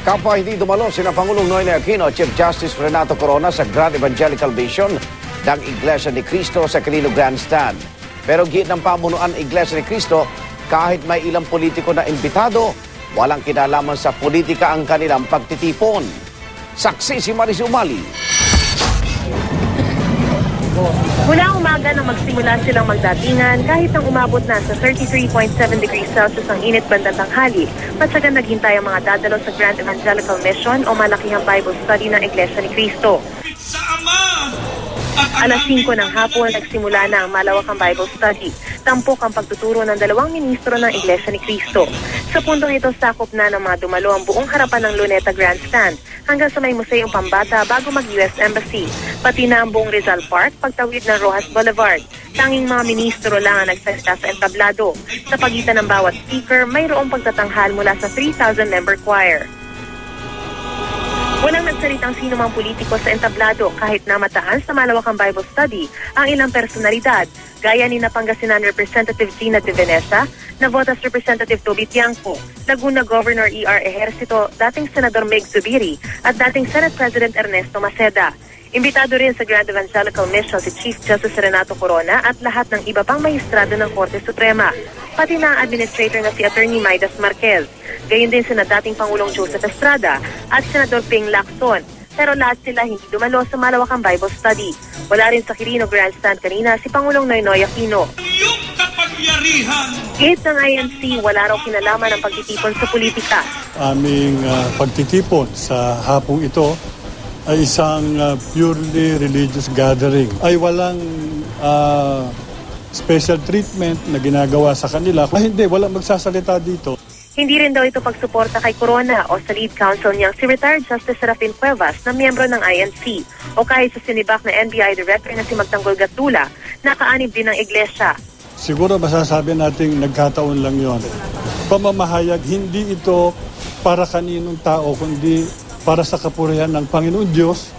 Kapwa hindi dumalo sina Pangulong Noynoy Aquino at Chief Justice Renato Corona sa Grand Evangelical Mission ng Iglesia ni Cristo sa Quirino Grandstand. Pero giit ng pamunuan ng Iglesia ni Cristo, kahit may ilang politiko na imbitado, walang kinalaman sa politika ang kanilang pagtitipon. Saksi si Maris Umali. Mula umaga nang magsimula silang magdatingan, kahit nang umabot na sa 33.7 degrees Celsius ang init bandang tanghali, matyagang naghintay ang mga dadalo sa Grand Evangelical Mission o malakihang Bible Study ng Iglesia ni Cristo. Alas 5 ng hapon, nagsimula na ang malawakang Bible Study. Tampok ang pagtuturo ng dalawang ministro ng Iglesia ni Cristo. Sa puntong ito, sakop na ng mga dumalo ang buong harapan ng Luneta Grandstand hanggang sa may Museong Pambata bago mag-US Embassy. Pati na ang buong Rizal Park, pagtawid ng Rojas Boulevard. Tanging mga ministro lang ang nagsalita sa entablado. Sa pagitan ng bawat speaker, mayroong pagtatanghal mula sa 3,000-member choir. Walang nagsalitang sino mang politiko sa entablado kahit namataan sa malawakang Bible Study ang ilang personalidad, gaya ni Pangasinan Representative Gina De Venesa, Navotas Representative Toby Tiangco, Laguna Governor E.R. Ejercito, dating Senador Meg Zubiri at dating Senate President Ernesto Maceda. Imbitado rin sa Grand Evangelical Mission si Chief Justice Renato Corona at lahat ng iba pang maestrado ng Korte Suprema, pati na ang administrator na si Attorney Maidas Marquez. Gayon din sina dating Pangulong Joseph Estrada at Senador Ping Lacson. Pero lahat sila hindi dumalo sa malawakang Bible Study. Wala rin sa Quirino Grandstand kanina si Pangulong Noynoy Aquino. Gate ng INC, wala raw kinalaman ang pagtitipon sa politika. Aming pagtitipon sa hapong ito ay isang purely religious gathering. Ay walang special treatment na ginagawa sa kanila. Hindi, walang magsasalita dito. Hindi rin daw ito pagsuporta kay Corona o sa lead counsel niyang si retired Justice Serafin Cuevas na miyembro ng INC o kahit sa sinibak na NBI Director na si Magtanggol Gatdula, nakaanib din ng iglesia. Siguro masasabi nating nagkataon lang yon. Pamamahayag, hindi ito para kaninong tao, kundi para sa kapurihan ng Panginoon Diyos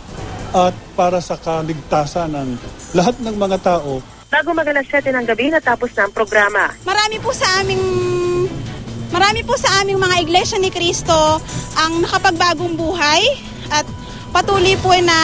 at para sa kaligtasan ng lahat ng mga tao. Bago mag-alas 7 ng gabi, natapos na ang programa. Marami po sa aming mga Iglesia ni Cristo ang nakapagbagong buhay at patuloy po na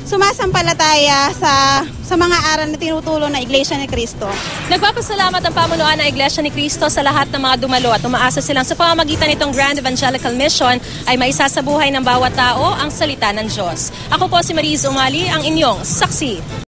sumasampalataya sa mga aral na tinutulong ng Iglesia ni Cristo. Nagpapasalamat ang pamunuan ng Iglesia ni Cristo sa lahat ng mga dumalo at umaasa silang sa pamamagitan nitong Grand Evangelical Mission ay maisasabuhay ng bawat tao ang salita ng Diyos. Ako po si Maris Umali, ang inyong saksi.